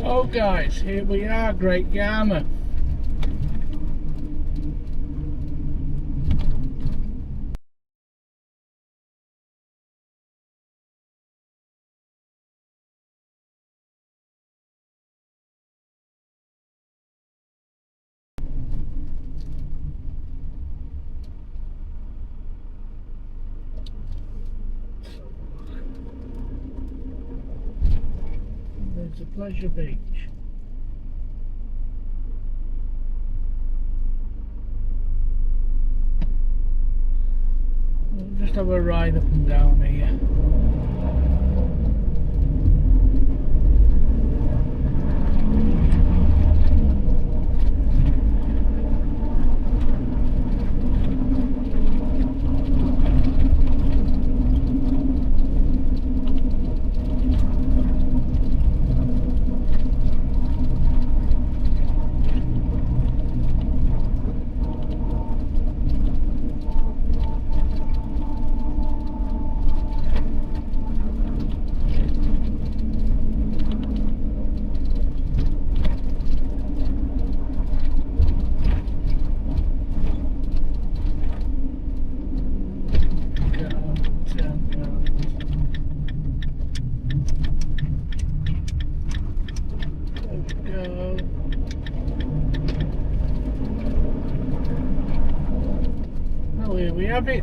Oh guys, here we are, Great Yarmouth. There's a pleasure beach. We'll just have a ride up and down here.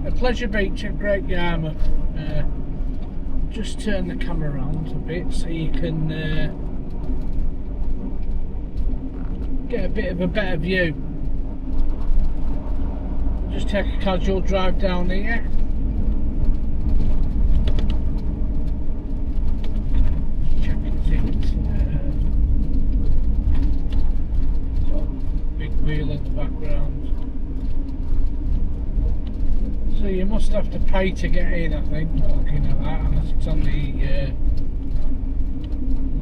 The pleasure beach at Great Yarmouth. Just turn the camera around a bit so you can get a bit of a better view. Just take a casual drive down here. Check it. Big wheel in the background. So you must have to pay to get in, I think, looking at that, unless it's on the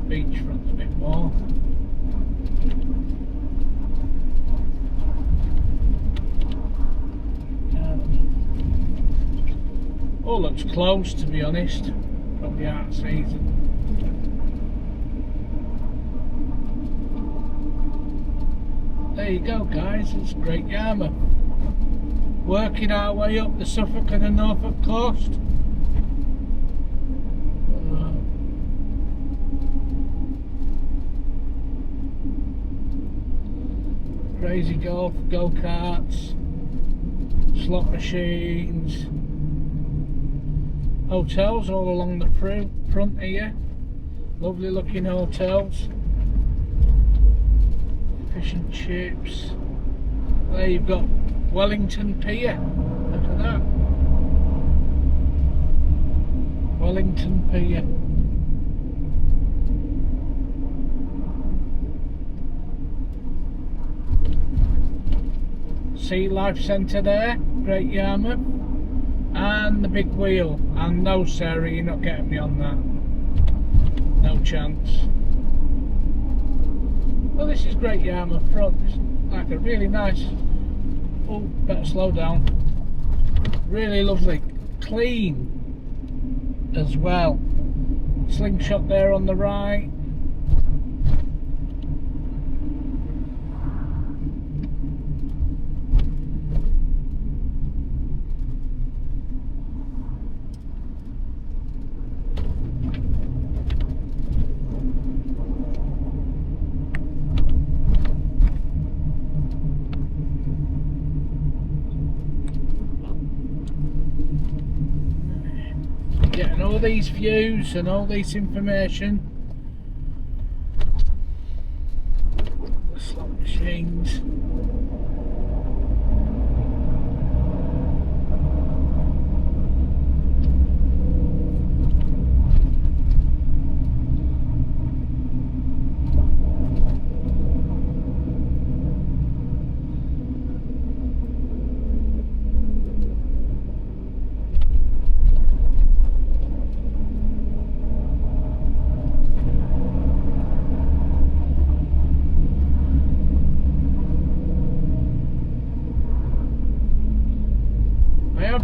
beachfront a bit more. All looks closed, to be honest, probably out of season. There you go guys, it's Great Yarmouth. Working our way up the Suffolk and the Norfolk coast. Crazy golf, go-karts, slot machines, hotels all along the front here. Lovely looking hotels. Fish and chips. There you've got Wellington Pier. Look at that. Wellington Pier. Sea Life Centre there, Great Yarmouth. And the big wheel. And no, Sarah, you're not getting me on that. No chance. Well, this is Great Yarmouth front. It's like a really nice. Oh, better slow down. Really lovely, clean as well. Slingshot there on the right. Getting all these views and all this information. The slot machines.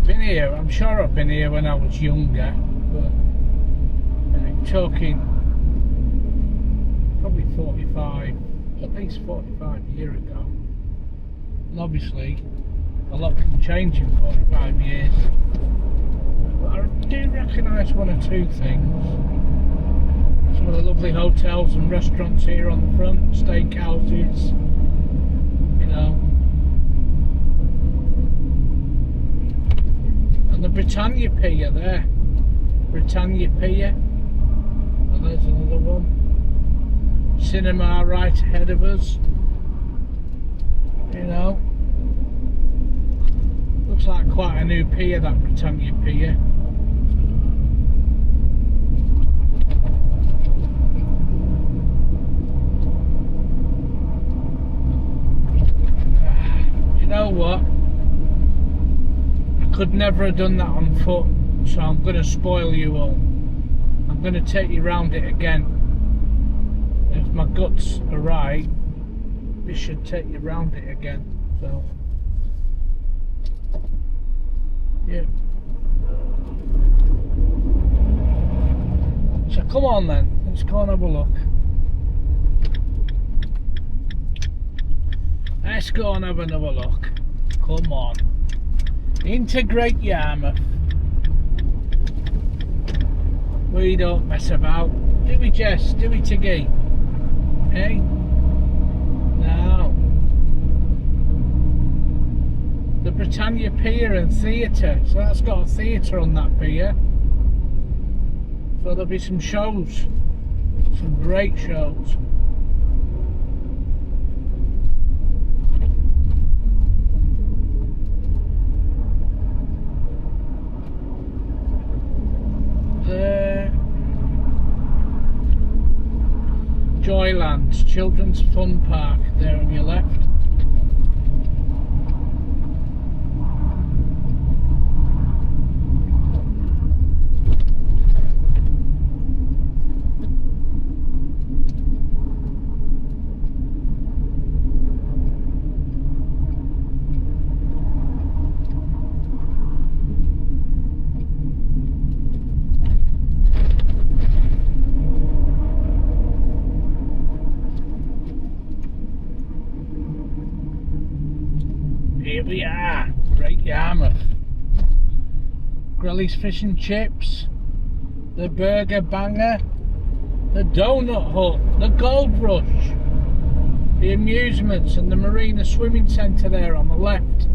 Been here, I'm sure I've been here when I was younger, but talking probably 45, at least 45 years ago. And obviously, a lot can change in 45 years. But I do recognise one or two things. Some of the lovely hotels and restaurants here on the front, steakhouses, you know. And the Britannia Pier there. Britannia Pier. And there's another one. Cinema right ahead of us. You know. Looks like quite a new pier, that Britannia Pier. You know what? I could never have done that on foot, so I'm going to spoil you all. I'm going to take you round it again. If my guts are right, this should take you round it again. So, yeah. So come on then, let's go and have a look. Let's go and have another look. Come on. Into Great Yarmouth. We don't mess about. Do we, Jess? Do we, Tiggy? Hey? No. The Britannia Pier and Theatre. So that's got a theatre on that pier. So there'll be some shows. Some great shows. Joyland, Children's Fun Park, there on your left. Here we are, Great Yarmouth. Grelly's Fish and Chips, the Burger Banger, the Donut Hut, the Gold Rush, the amusements and the Marina Swimming Centre there on the left.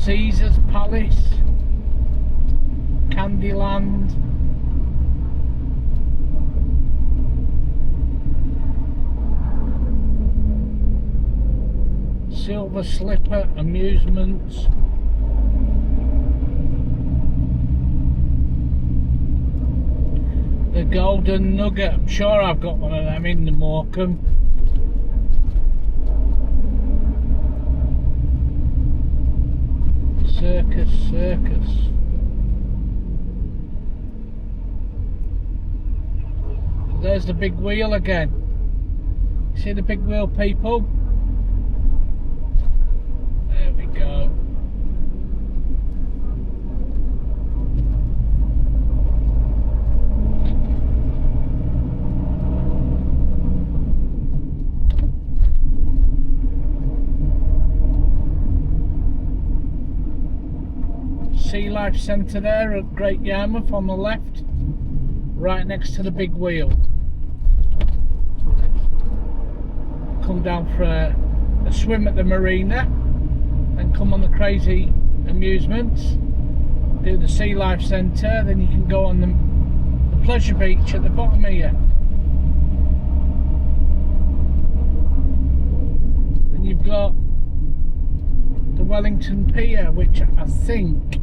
Caesar's Palace, Candyland, Silver Slipper Amusements, the Golden Nugget. I'm sure I've got one of them in the Morecambe. Circus. There's the big wheel again. See the big wheel, people? There we go. Sea Life Centre there at Great Yarmouth on the left, right next to the big wheel. Come down for a swim at the marina, then come on the crazy amusements, do the Sea Life Centre, then you can go on the pleasure beach at the bottom here. Then you've got the Wellington Pier, which I think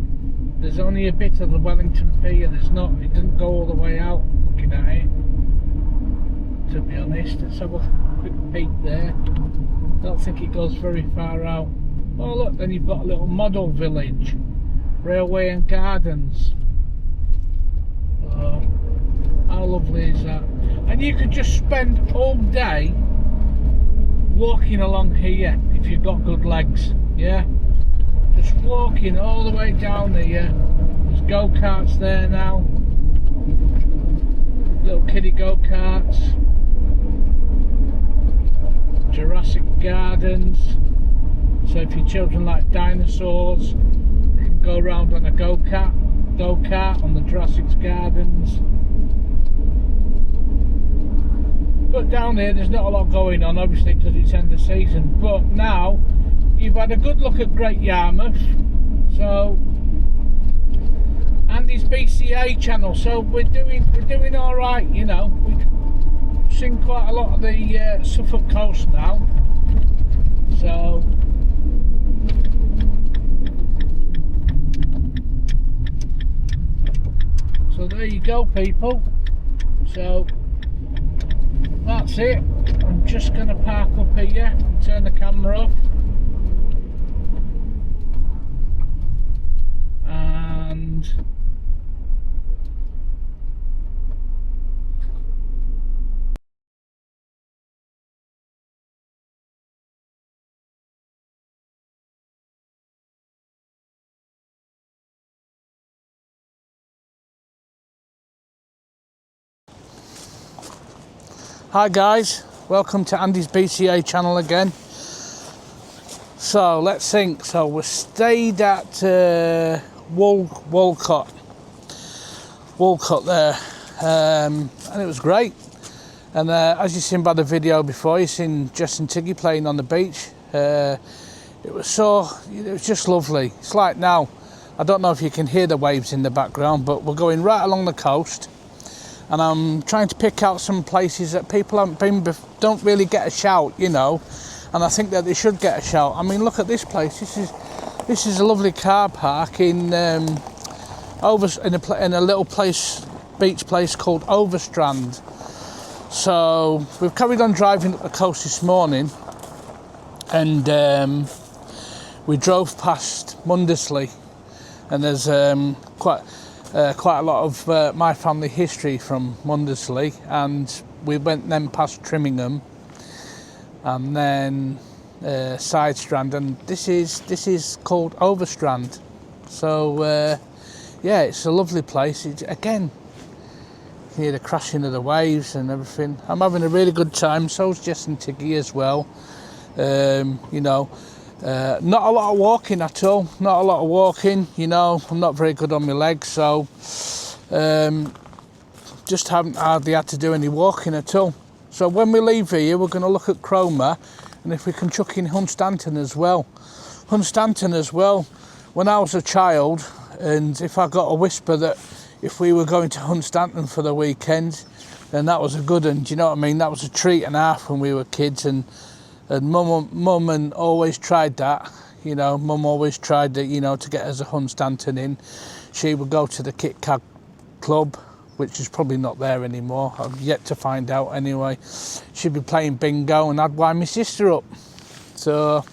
there's only a bit of the Wellington Pier. There's not, it doesn't go all the way out, looking at it, to be honest. Let's have a quick peek there. Don't think it goes very far out. Oh look, then you've got a little model village, railway and gardens. Oh, how lovely is that? And you could just spend all day walking along here if you've got good legs, yeah? Just walking all the way down here. There's go-karts there now. little kiddie go-karts, Jurassic Gardens. So if your children like dinosaurs, you can go around on a go-kart on the Jurassic Gardens. But down here there's not a lot going on, obviously, because it's end of season. But now you've had a good look at Great Yarmouth, so Andy's BCA channel. So we're doing all right, you know. We've seen quite a lot of the Suffolk coast now. So there you go, people. So that's it. I'm just going to park up here and turn the camera off. And hi guys, welcome to Andy's BCA channel again. So let's think. So we stayed at Wolcott there, and it was great. And as you've seen by the video before, you've seen Jess and Tiggy playing on the beach. It was just lovely. It's like now, I don't know if you can hear the waves in the background, but we're going right along the coast. And I'm trying to pick out some places that people haven't been, don't really get a shout, you know. And I think that they should get a shout. I mean, look at this place. This is a lovely car park in a little beach place called Overstrand. So we've carried on driving up the coast this morning, and we drove past Maudesley, and there's quite a lot of my family history from Maudesley, and we went then past Trimmingham, and then Side Strand, and this is called Overstrand. So yeah, it's a lovely place. Again, you hear the crashing of the waves and everything. I'm having a really good time. So's Jess and Tiggy as well. You know. Not a lot of walking at all, not a lot of walking, you know. I'm not very good on my legs, so just haven't hardly had to do any walking at all. So when we leave here, we're going to look at Cromer, and if we can chuck in Hunstanton as well. Hunstanton as well, when I was a child, and if I got a whisper that if we were going to Hunstanton for the weekend, then that was a good one, do you know what I mean? That was a treat and a half when we were kids, and mum and always tried that, you know. Mum always tried that, you know, to get us a Hunstanton in. She would go to the Kit Kat club, which is probably not there anymore. I've yet to find out anyway. She'd be playing bingo, and I'd wind my sister up. So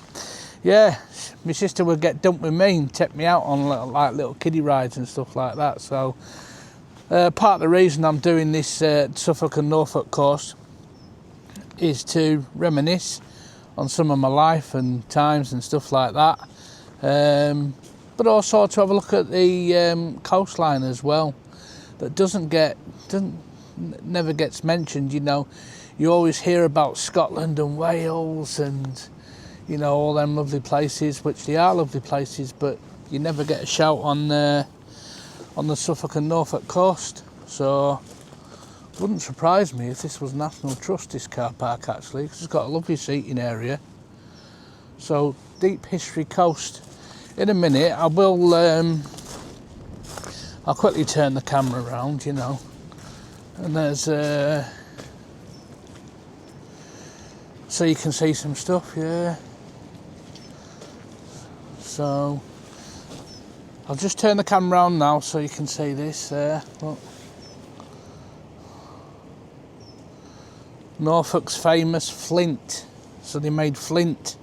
yeah, my sister would get dumped with me and take me out on little kiddie rides and stuff like that. So part of the reason I'm doing this Suffolk and Norfolk course is to reminisce on some of my life and times and stuff like that, but also to have a look at the coastline as well. That never gets mentioned, you know. You always hear about Scotland and Wales and, you know, all them lovely places, which they are lovely places, but you never get a shout on the Suffolk and Norfolk coast. So wouldn't surprise me if this was National Trust, this car park, actually, because it's got a lovely seating area. So deep history coast. In a minute I will I'll quickly turn the camera around, you know, and there's so you can see some stuff. Yeah, so I'll just turn the camera around now so you can see this. Look. Norfolk's famous flint. So they made flint,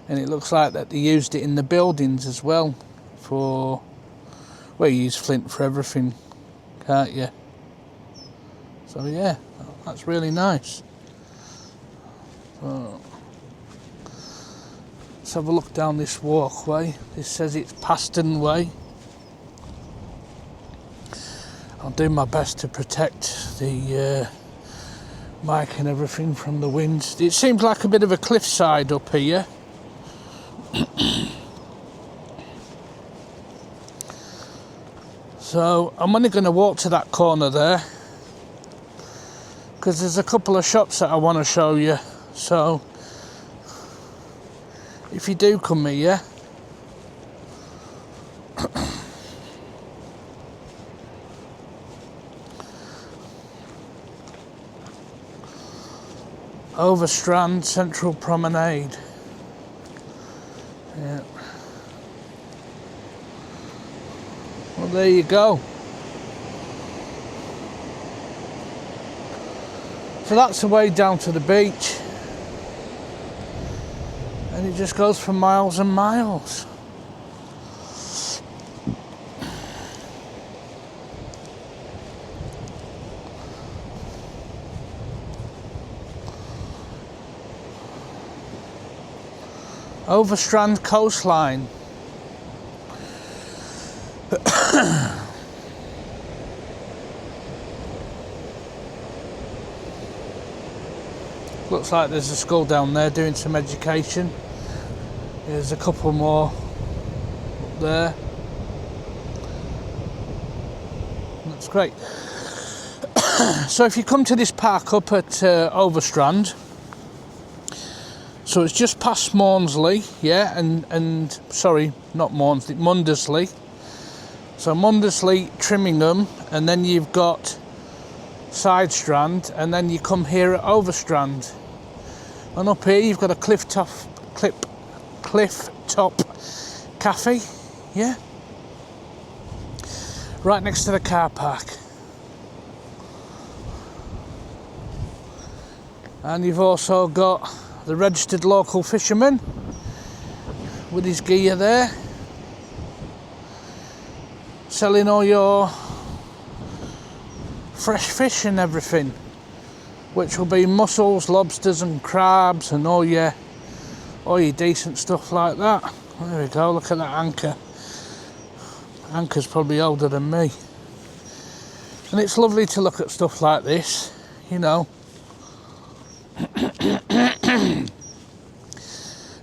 and it looks like that they used it in the buildings as well. For, well, you use flint for everything, can't you? So yeah, that's really nice. So, let's have a look down this walkway. This says it's Paston Way. I'll do my best to protect the mic and everything from the wind. It seems like a bit of a cliffside up here. So I'm only going to walk to that corner there because there's a couple of shops that I want to show you. So if you do come here, Overstrand Central Promenade. Yeah. Well, there you go. So that's the way down to the beach. And it just goes for miles and miles. Overstrand coastline. Looks like there's a school down there doing some education. There's a couple more up there. That's great. So if you come to this park up at Overstrand, so it's just past Maudesley, yeah, and sorry, not Maudesley, Maudesley. So Maudesley, Trimmingham, and then you've got Side Strand, and then you come here at Overstrand. And up here you've got a cliff top cafe, yeah, right next to the car park. And you've also got the registered local fisherman with his gear there, selling all your fresh fish and everything, which will be mussels, lobsters and crabs and all your decent stuff like that. There we go, look at that anchor. Anchor's probably older than me. And it's lovely to look at stuff like this, you know.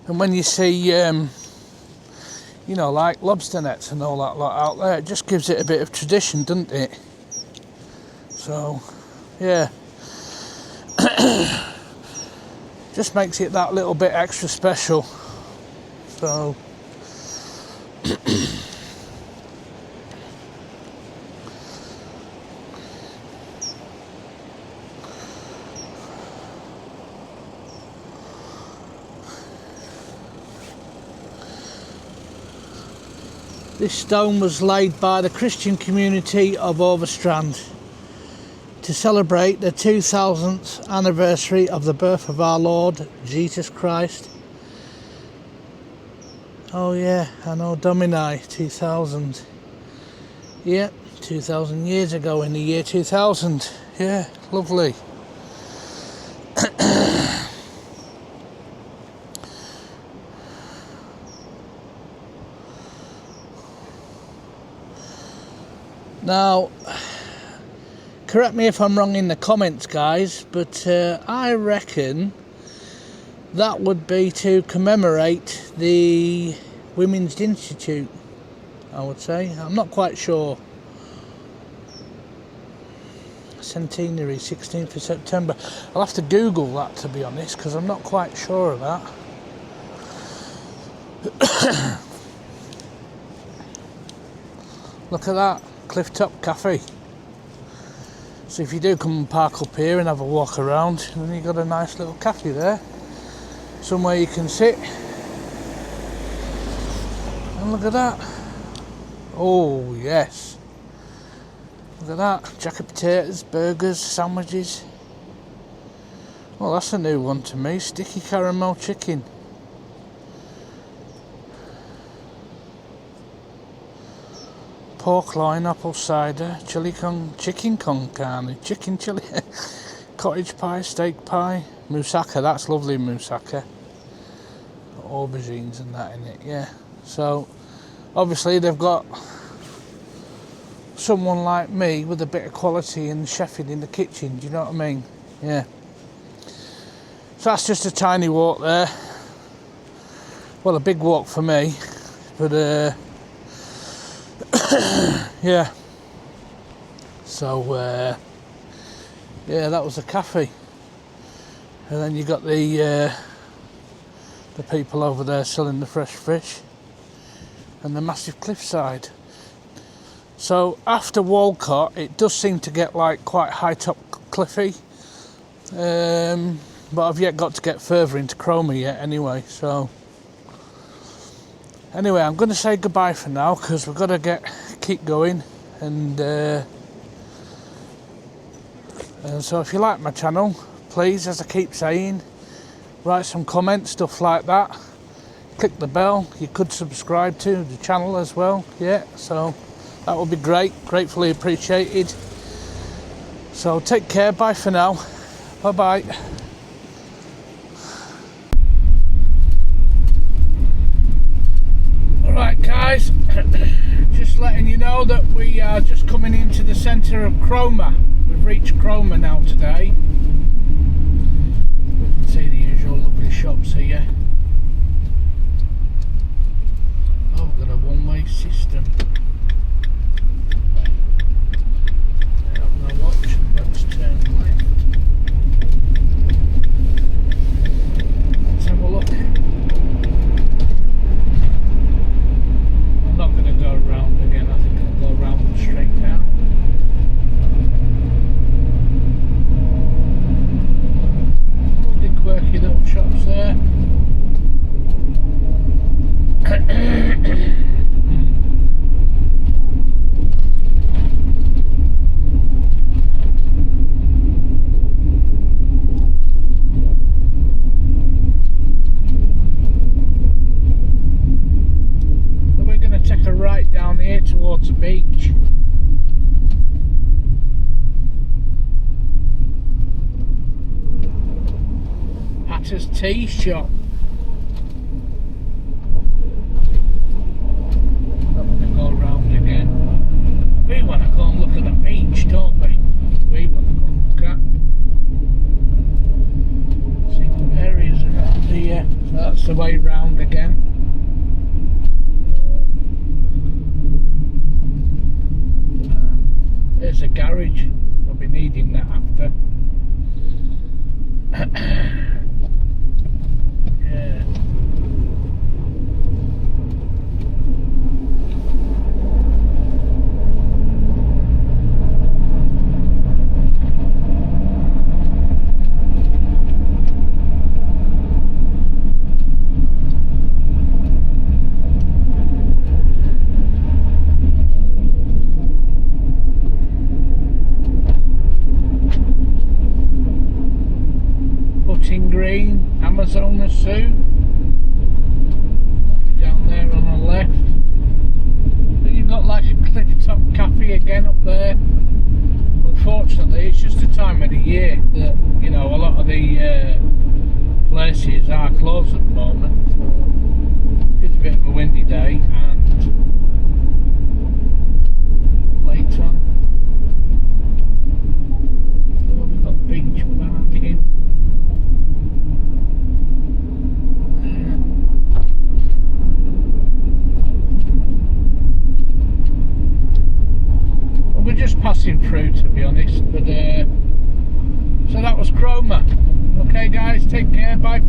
And when you see, you know, like lobster nets and all that lot out there, it just gives it a bit of tradition, doesn't it? So, yeah. Just makes it that little bit extra special. So, this stone was laid by the Christian community of Overstrand to celebrate the 2000th anniversary of the birth of our Lord Jesus Christ. Oh yeah, Anno Domini 2000. Yeah, 2000 years ago in the year 2000. Yeah, lovely. Now, correct me if I'm wrong in the comments, guys, but I reckon that would be to commemorate the Women's Institute, I would say. I'm not quite sure. Centenary, 16th of September. I'll have to Google that, to be honest, because I'm not quite sure of that. Look at that. Clifftop Cafe. So if you do come and park up here and have a walk around, then you've got a nice little cafe there, somewhere you can sit. And look at that. Oh yes, look at that. Jacket potatoes, burgers, sandwiches. Well, that's a new one to me. Sticky caramel chicken. Pork loin, apple cider, chicken con carne, chicken chili, cottage pie, steak pie, moussaka, that's lovely moussaka. Aubergines and that in it, yeah. So, obviously they've got someone like me with a bit of quality and chefing in the kitchen, do you know what I mean? Yeah. So that's just a tiny walk there. Well, a big walk for me, but yeah. So yeah, that was a cafe, and then you got the people over there selling the fresh fish, and the massive cliffside. So after Wolcott, it does seem to get like quite high top cliffy, but I've yet got to get further into Cromer yet anyway. So anyway, I'm going to say goodbye for now because we've got to keep going, and so if you like my channel, please, as I keep saying, write some comments, stuff like that. Click the bell. You could subscribe to the channel as well. Yeah, so that would be great, gratefully appreciated. So take care, bye for now, bye bye. Alright guys, just letting you know that we are just coming into the centre of Cromer. We've reached Cromer now today. We can see the usual lovely shops here. Oh, we've got a one-way system. I have no option but to turn left. Let's have a look. I'm not going to go around again, I think I'll go around and straight down. Lovely quirky little shops there. Right down here towards the beach. Hatter's Tea Shop. I'm going to go around again. We want to go and look at the beach, don't we? We want to go and look at. See what areas around here. So that's the way round again. There's a garage. I'll be needing that after. Yeah. Green, Amazon Zoo, down there on the left. But you've got like a cliff top cafe again up there. Unfortunately, it's just the time of the year that, you know, a lot of the places are closed at the moment. It's a bit of a windy day and late on. So we've got beach parking. We're just passing through, to be honest, but so that was Cromer. Okay guys, take care, bye.